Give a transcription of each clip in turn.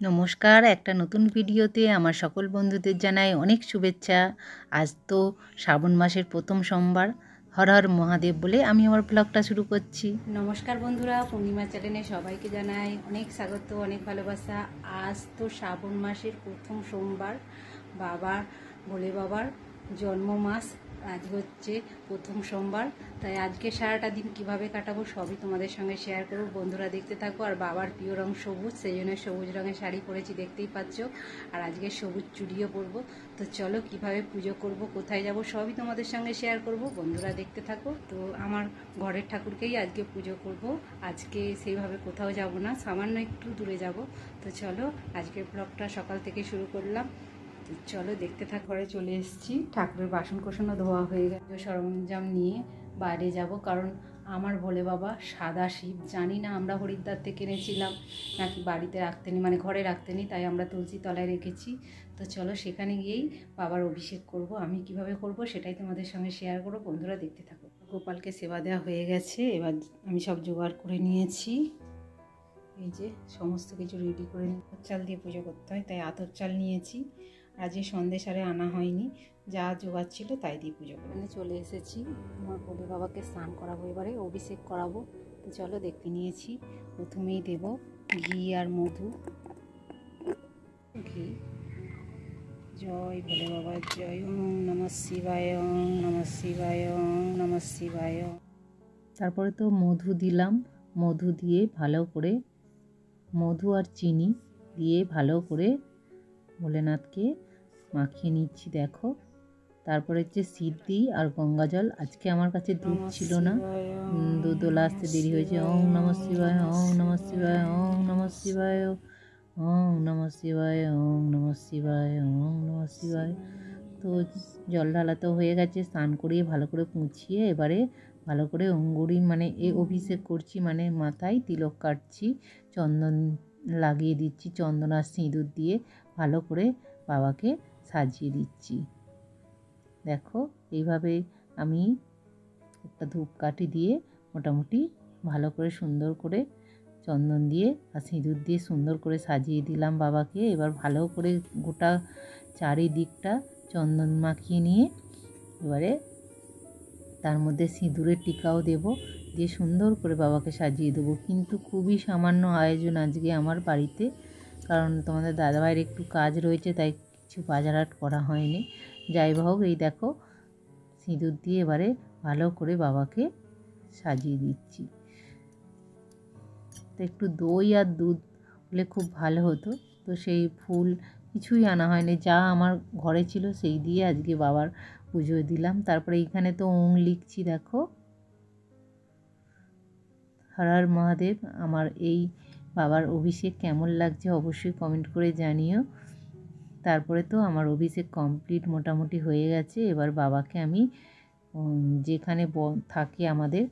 নমস্কার, একটা নতুন ভিডিওতে আমার সকল বন্ধুদের জানাই অনেক শুভেচ্ছা। আজ তো শ্রাবণ মাসের প্রথম সোমবার। হর হর মহাদেব বলে আমি আমার ব্লগটা শুরু করছি। নমস্কার বন্ধুরা, পূর্ণিমা চ্যানেলে সবাইকে জানাই অনেক স্বাগত, অনেক ভালোবাসা। আজ তো শ্রাবণ মাসের প্রথম সোমবার, ভোলে বাবার জন্ম মাস। আজ হচ্ছে প্রথম সোমবার, তাই আজকে সারাটা দিন কিভাবে কাটাবো সবই তোমাদের সঙ্গে শেয়ার করবো। বন্ধুরা দেখতে থাকো। আর বাবার প্রিয় রং সবুজ, সেই জন্য সবুজ রঙের শাড়ি পরেছি, দেখতেই পাচ্ছ। আর আজকে সবুজ চুড়িও পরবো। তো চলো কিভাবে পুজো করব, কোথায় যাব, সবই তোমাদের সঙ্গে শেয়ার করব। বন্ধুরা দেখতে থাকো। তো আমার ঘরের ঠাকুরকেই আজকে পুজো করব। আজকে সেইভাবে কোথাও যাব না, সামান্য একটু দূরে যাব। তো চলো আজকের ব্লগটা সকাল থেকে শুরু করলাম। তো চলো দেখতে থাক। ঘরে চলে এসেছি, ঠাকুরের বাসন কোসনও ধোয়া হয়ে গেছে। সরঞ্জাম নিয়ে বাইরে যাব, কারণ আমার ভোলে বাবা সাদা শিব। জানি না আমরা হরিদ্বার থেকে এনেছিলাম নাকি বাড়িতে রাখতে নি, মানে ঘরে রাখতে নি, তাই আমরা তুলসী তলায় রেখেছি। তো চলো সেখানে গিয়েই বাবার অভিষেক করব। আমি কিভাবে করব সেটাই তোমাদের সঙ্গে শেয়ার করব। বন্ধুরা দেখতে থাকো। গোপালকে সেবা দেওয়া হয়ে গেছে, এবার আমি সব জোগাড় করে নিয়েছি। এই যে সমস্ত কিছু রেডি করে নিয়ে চাল দিয়ে পুজো করতে হয়, তাই আতর চাল নিয়েছি। আজকে সন্দেশ আরে আনা হয়নি, যা জোগাড় ছিল তাই দিয়ে পুজো করে চলে এসেছি। আমার ভোলে বাবাকে স্নান করাবো, এবারে অভিষেক করাবো। তো চলো দেখতে নিয়েছি। প্রথমেই দেব ঘি আর মধু। ঘি। জয় ভোলে বাবা, জয়। ওম নমঃ শিবায়, ওম নমঃ শিবায়, ওম নমঃ শিবায়। তারপরে তো মধু দিলাম। মধু দিয়ে ভালো করে, মধু আর চিনি দিয়ে ভালো করে ভোলেনাথকে মাখিয়ে নিচ্ছি, দেখো। তারপরে হচ্ছে সিদ্ধি আর গঙ্গা জল। আজকে আমার কাছে দুধ ছিল না, দুধওয়ালা আসতে দেরি হয়েছে। ওম নমঃ শিবায়, ওম নমঃ শিবায়, ওম নমঃ শিবায়, ওম নমঃ শিবায়, ওম নমঃ শিবায়, ওম নমঃ শিবায়। তো জল ঢালা তো হয়ে গেছে, স্নান করিয়ে ভালো করে মুছিয়ে এবারে ভালো করে অঙ্গুরি মানে অভিষেক করছি, মানে মাথায় তিলক কাটছি, চন্দন লাগিয়ে দিচ্ছি, চন্দন আর সিঁদুর দিয়ে ভালো করে বাবাকে সাজিয়ে দিচ্ছি। দেখো এইভাবে আমি একটা ধূপকাঠি দিয়ে মোটামুটি ভালো করে সুন্দর করে চন্দন দিয়ে আর সিঁদুর দিয়ে সুন্দর করে সাজিয়ে দিলাম বাবাকে। এবার ভালো করে গোটা চারিদিকটা চন্দন মাখিয়ে নিয়ে এবারে তার মধ্যে সিঁদুরের টিকাও দেব, দিয়ে সুন্দর করে বাবাকে সাজিয়ে দেবো। কিন্তু খুবই সামান্য আয়োজন আজকে আমার বাড়িতে, কারণ তোমাদের দাদাভাইয়ের একটু কাজ রয়েছে, তাই কিছু বাজারহাট করা হয়নি। যাই হোক, এই দেখো সিঁদুর দিয়ে এবারে ভালো করে বাবাকে সাজিয়ে দিচ্ছি। তো একটু দই আর দুধ হলে খুব ভালো হতো, তো সেই ফুল কিছুই আনা হয়নি, যা আমার ঘরে ছিল সেই দিয়ে আজকে বাবার পুজো দিলাম। তারপরে এইখানে তো ওং লিখছি, দেখো। হর হর মহাদেব। আমার এই বাবার অভিষেক কেমন লাগছে অবশ্যই কমেন্ট করে জানিও। তারপরে তো আমার অভিষেক কমপ্লিট মোটামুটি হয়ে গেছে। এবার বাবাকে আমি যেখানে থাকে আমাদের,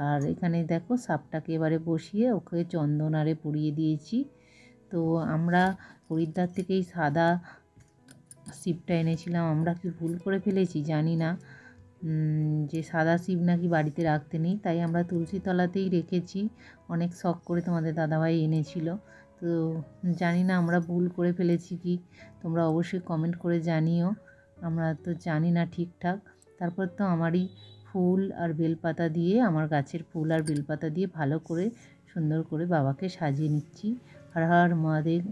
আর এখানে দেখো সাপটাকে এবারে বসিয়ে ওকে চন্দনারে পরিয়ে দিয়েছি। তো আমরা হরিদ্বার থেকেই সাদা শিবটা এনেছিলাম, আমরা কি ভুল করে ফেলেছি জানি না, যে সাদা শিব নাকি বাড়িতে রাখতে নেই, তাই আমরা তুলসী তলাতেই রেখেছি। অনেক শখ করে তোমাদের দাদাভাই এনেছিল, তো জানি না আমরা ভুল করে ফেলেছি কি, তোমরা অবশ্যই কমেন্ট করে জানিও, আমরা তো জানি না ঠিকঠাক। তারপর তো আমারই ফুল আর বেলপাতা দিয়ে, আমার গাছের ফুল আর বেলপাতা দিয়ে ভালো করে সুন্দর করে বাবাকে সাজিয়ে নিচ্ছি। হর হর মহাদেব।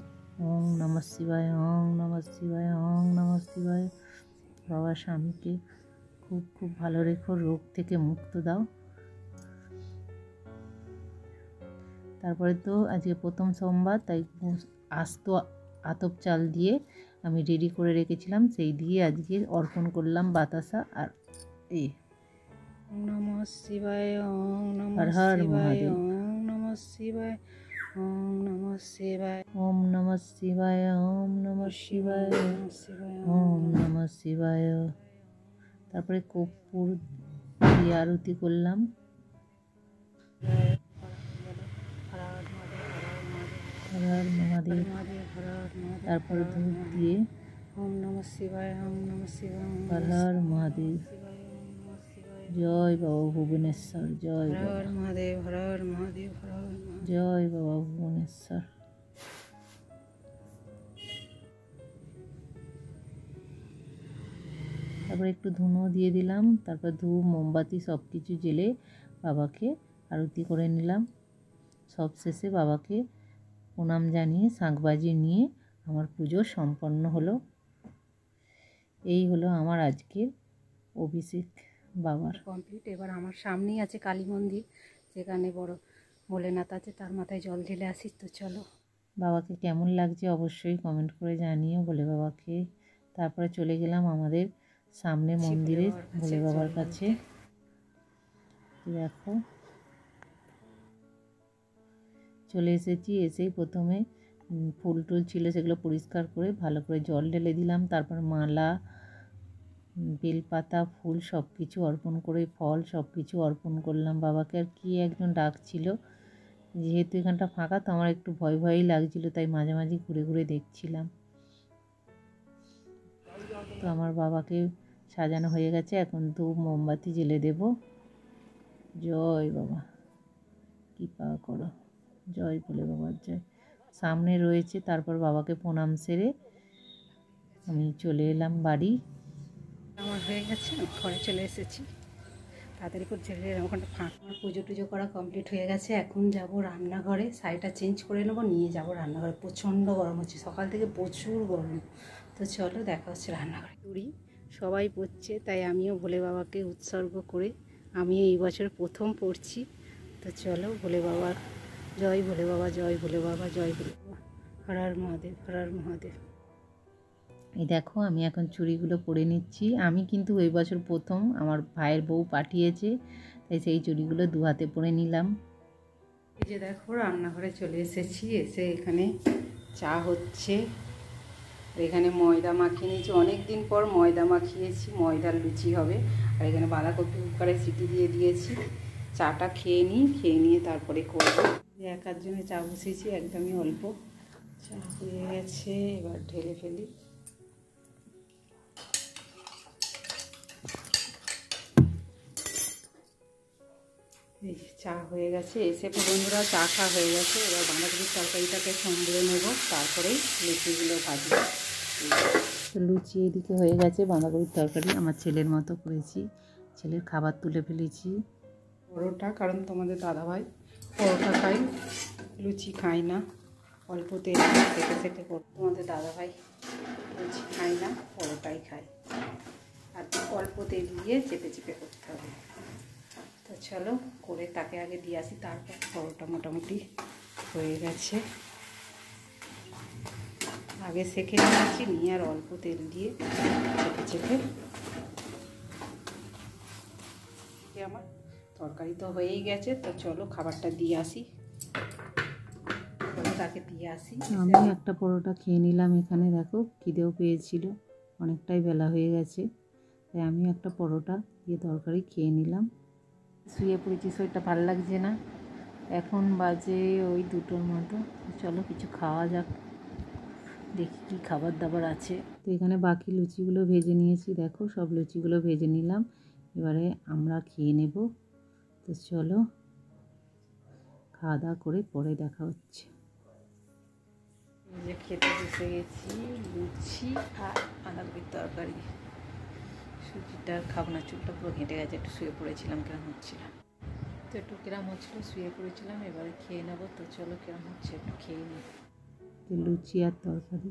ওম নমঃ শিবায়, ওম নমঃ শিবায়, ওম নমঃ শিবায়। বাবা স্বামীকে খুব খুব ভালো রেখো, রোগ থেকে মুক্ত দাও। তারপরে তো আজকে প্রথম সোমবার, তাই আস্ত আতপ চাল দিয়ে আমি রেডি করে রেখেছিলাম, সেই দিয়ে আজকে অর্পণ করলাম বাতাসা আর এই। ওম নমঃ শিবায়, ওম নমঃ হর হর শিবায়, মহাদেব। ওম নমঃ শিবায়, ওম নমঃ শিবায়, ওম নমঃ শিবায়, ওম নমঃ শিবায়, ওম নমঃ শিবায়। তারপরে কর্পূর দিয়ে আরতি করলাম। হর হর মহাদেব। তারপরে ধূপ দিয়ে ওম নমঃ শিবায়, ওম নমঃ শিবায়, হর হর মহাদেব। জয় বাবা ভুবনেশ্বর, জয় হর বাবা মহাদেব, হর মহাদেব, হর মহাদেব। জয় বাবা ভুবনেশ্বর। তারপর একটু ধুনো দিয়ে দিলাম, তারপর ধূপ মোমবাতি সব কিছু জ্বেলে বাবাকে আরতি করে নিলাম। সব শেষে বাবাকে প্রণাম জানিয়ে শাঁখবাজি নিয়ে আমার পুজো সম্পন্ন হলো। এই হলো আমার আজকের অভিষেক বাবার কমপ্লিট। এবার আমার সামনেই আছে কালী মন্দির, যেখানে বড় ভোলেনাথ আছে, তার মাথায় জল ঢেলে আসি। তো চলো। বাবাকে কেমন লাগছে অবশ্যই কমেন্ট করে জানিও ভোলে বাবাকে। তারপরে চলে গেলাম আমাদের সামনে মন্দিরে ভোলে বাবার কাছে। দেখো চলে এসেছি। এসেই প্রথমে ফুল টুল ছিল সেগুলো পরিষ্কার করে ভালো করে জল ঢেলে দিলাম। তারপর মালা, বেলপাতা, ফুল সব কিছু অর্পণ করে, ফল সব কিছু অর্পণ করলাম বাবাকে। আর কি একজন ডাকছিল, যেহেতু এখানটা ফাঁকা তো আমার একটু ভয় ভয়ই লাগছিল, তাই মাঝে মাঝে ঘুরে ঘুরে দেখছিলাম। তো আমার বাবাকে সাজানো হয়ে গেছে, এখন ধূপ মোমবাতি জ্বেলে দেব। জয় বাবা, কৃপা করো, জয় ভোলে বাবার জয়। সামনে রয়েছে, তারপর বাবাকে প্রণাম সেরে আমি চলে এলাম বাড়ি। আমার হয়ে গেছে, আমি ঘরে চলে এসেছি। তাড়াতাড়ি করে চলে এলাম, ওখানটা ফাঁকা। আমার পুজো টুজো করা কমপ্লিট হয়ে গেছে। এখন যাব রান্নাঘরে, শাড়িটা চেঞ্জ করে নেবো, নিয়ে যাব রান্নাঘরে। প্রচণ্ড গরম হচ্ছে, সকাল থেকে প্রচুর গরম। তো চলো দেখা হচ্ছে রান্নাঘরে। চুড়ি সবাই পরছে, তাই আমিও ভোলে বাবাকে উৎসর্গ করে আমি এই বছর প্রথম পড়ছি। তো চলো, ভোলে বাবার জয়, ভোলে বাবা জয়, ভোলে বাবা জয়, ভোলে বাবা। হর হর মহাদেব, হর হর মহাদেব। এই দেখো আমি এখন চুড়িগুলো পরে নিচ্ছি। আমি কিন্তু এই বছর প্রথম, আমার ভাইয়ের বউ পাঠিয়েছে, তাই সেই চুড়িগুলো দু হাতে পরে নিলাম। এই যে দেখো রান্নাঘরে চলে এসেছি। এসে এখানে চা হচ্ছে, এখানে ময়দা মাখিয়ে নিয়েছি। অনেক দিন পর ময়দা মাখিয়েছি, ময়দার লুচি হবে। আর এখানে বাঁধাকপি কুকারে সিটি দিয়ে দিয়েছি। চাটা খেয়ে নিই, খেয়ে নিয়ে তারপরে করবো। এক আধজনে চা বসিয়েছি, একদমই অল্প। চা হয়ে গেছে, এবার ঢেলে ফেলি। এই চা হয়ে গেছে। এসে বন্ধুরা চা খাওয়া হয়ে গেছে। এবার বাঁধাকপির তরকারিটাকে সম্বরে নেব, তারপরেই লুচিগুলো ভাজবো। তো লুচি এদিকে হয়ে গেছে, বাঁধাকপির তরকারি আমার ছেলের মতো করেছি, ছেলের খাবার তুলে ফেলেছি। পরোটা, কারণ তোমাদের দাদাভাই পরোটা খাই, লুচি খাই না। অল্প তেল সেকে সেকে করো। তোমাদের দাদাভাই লুচি খাই না, পরোটাই খাই। আর অল্প তেল দিয়ে চেপে চেপে করতে হবে। তো চলো করে তাকে আগে দিয়ে আসি, তারপর পরোটা মোটামুটি হয়ে গেছে। আগে সেকে নিয়েছি, নিয়ে আর অল্প তেল দিয়ে চেপে চেপে। আমার তরকারি তো হয়েই গেছে। তো চলো খাবারটা দিয়ে আসি, তাকে দিয়ে আসি। আমি একটা পরোটা খেয়ে নিলাম। এখানে দেখো খিদেও পেয়েছিল, অনেকটাই বেলা হয়ে গেছে, তাই আমি একটা পরোটা দিয়ে তরকারি খেয়ে নিলাম। শুয়ে পড়েছি, শরীরটা ভালো লাগছে না। এখন বাজে ওই 2টোর মতো। চলো কিছু খাওয়া যাক, দেখি কী খাবার দাবার আছে। তো এখানে বাকি লুচিগুলো ভেজে নিয়েছি, দেখো সব লুচিগুলো ভেজে নিলাম। এবারে আমরা খেয়ে নেব। তো চলো খাওয়া দাওয়া করে পরে দেখা হচ্ছে। যে খেতে বসে গেছি, লুচি আর বাঁধাকপির তরকারি। সুজিটা খাবো না, চুলটা পুরো ঘেঁটে গেছে, একটু শুয়ে পড়েছিলাম, কিরম হচ্ছিল। তো একটু কিরম হচ্ছিলো, শুয়ে পড়েছিলাম। এবারে খেয়ে নেবো। তো চলো কিরম হচ্ছে একটু খেয়ে নিই। লুচি আর তরকারি।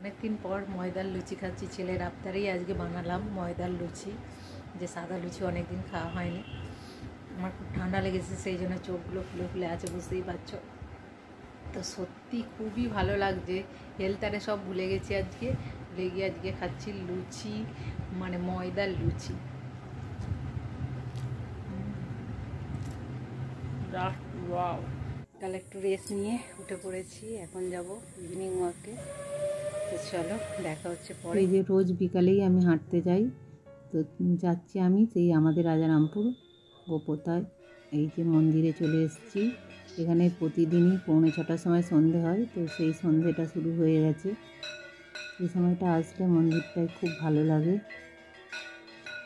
অনেকদিন পর ময়দার লুচি খাচ্ছি, ছেলের আবদারেই আজকে বানালাম ময়দার লুচি। যে সাদা লুচি অনেকদিন খাওয়া হয়নি। আমার খুব ঠান্ডা লেগেছে, সেই জন্য চোখগুলো ফুলে ফুলে আছে, বুঝতেই পারছো। তো সত্যি খুবই ভালো লাগছে। হেলথারে সব ভুলে গেছি আজকে, ভুলে গিয়ে আজকে খাচ্ছি লুচি, মানে ময়দার লুচি। কাল একটু রেস্ট নিয়ে উঠে পড়েছি, এখন যাব ইভিনিং ওয়াকে। তো চলো দেখা হচ্ছে পরে। এই যে রোজ বিকালেই আমি হাঁটতে যাই, তো যাচ্ছি আমি সেই আমাদের রাজারামপুর গোপোতায়। এই যে মন্দিরে চলে এসেছি। এখানে প্রতিদিনই 6:45 সময় সন্ধে হয়, তো সেই সন্ধেটা শুরু হয়ে গেছে। এই সময়টা আসলে মন্দিরটায় খুব ভালো লাগে।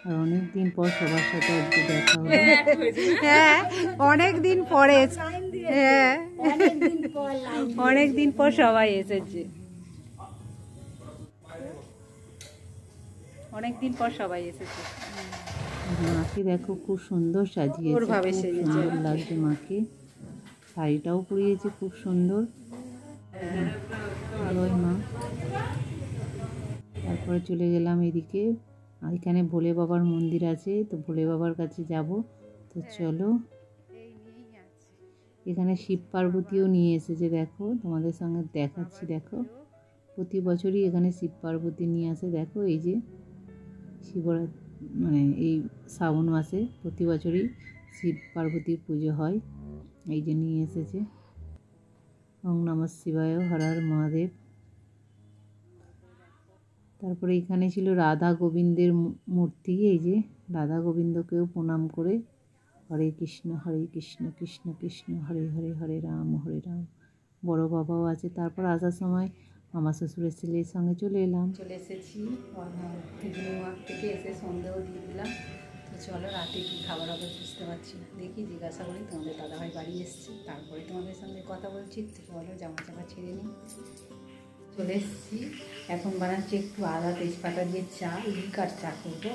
আর অনেক দিন পর সবার সাথে আজকে দেখা হলো। হ্যাঁ অনেক দিন পরে, হ্যাঁ অনেক দিন পর সবাই এসেছে। অনেকদিন পর সবাই এসেছে। মাকে দেখো খুব সুন্দর সাজিয়েছে, ওরভাবে খুব সেজেছে। সুন্দর লাগছে মাকে। শাড়িটাও পরিয়েছে খুব সুন্দর। জয় মা। তারপরে চলে গেলাম এদিকে, আর এখানে ভোলে বাবার মন্দির আছে, তো ভোলে বাবার কাছে যাব। তো চলো, এখানে শিব পার্বতীও নিয়ে এসেছে, দেখো তোমাদের সঙ্গে দেখাচ্ছি। দেখো প্রতি বছরই এখানে শিব পার্বতী নিয়ে আসে। দেখো এই যে শিবরাত্রি, মানে এই শ্রাবণ মাসে প্রতি বছরই শিব পার্বতীর পুজো হয়। এই যে নিয়ে এসেছে। ওং নমঃ শিবায়, হর হর মহাদেব। তারপরে এখানে ছিল রাধা গোবিন্দের মূর্তি। এই যে রাধা গোবিন্দকেও প্রণাম করে হরে কৃষ্ণ কৃষ্ণ কৃষ্ণ হরে হরে, হরে রাম বড় বাবাও আছে। তারপর আসার সময় আমার শ্বশুরের ছেলের সঙ্গে চলে এসেছি। মাঠ থেকে এসে সন্দেহ দিয়ে দিলাম। তো চলো, রাতে কী খাবার হবে বুঝতে পারছি না, দেখি জিজ্ঞাসা করি। তোমাদের দাদাভাই বাড়ি এসছে, তারপরে তোমাদের সঙ্গে কথা বলছি। তো চলো, জামা চাপা ছেড়ে নিই। চলে এসেছি, এখন বানাচ্ছি একটু আদা তেজপাতা দিয়ে চা, লিকার চা করবো।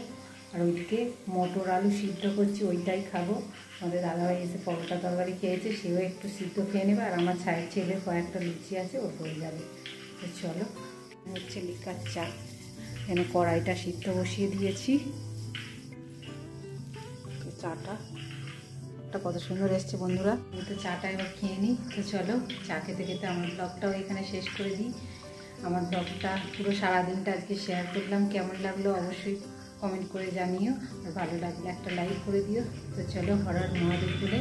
আর ওইদিকে মটর আলু সিদ্ধ করছি, ওইটাই খাবো। আমাদের দাদাভাই এসে পরোটা তরকারি খেয়েছে, সেও একটু সিদ্ধ খেয়ে নেবে। আর আমার ছায়ের ছেলে কয়েকটা লুচি আছে, ও হয়ে যাবে। তো চলো, হচ্ছে লিকার চা। এখানে কড়াইটা সিদ্ধ বসিয়ে দিয়েছি। তো চাটা কত সুন্দর এসছে বন্ধুরা। আমি তো চাটা এবার খেয়ে নিই। তো চলো, চা খেতে খেতে আমার ব্লগটাও এখানে শেষ করে দিই। আমার ব্লগটা পুরো সারাদিনটা আজকে শেয়ার করলাম। কেমন লাগলো অবশ্যই কমেন্ট করে জানিও, আর ভালো লাগলে একটা লাইক করে দিও। তো চলো, হর হর মহাদেব বলে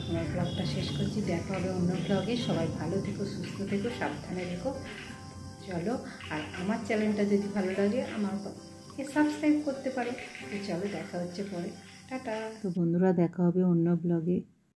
আমার ব্লগটা শেষ করছি। দেখা হবে অন্য ব্লগে। সবাই ভালো থেকো, সুস্থ থেকো, সাবধানে থেকো। চলো, আর আমার চ্যানেলটা যদি ভালো লাগে আমাকে সাবস্ক্রাইব করতে পারো। তো চলো, দেখা হচ্ছে পরে। টাটা। তো বন্ধুরা, দেখা হবে অন্য ব্লগে।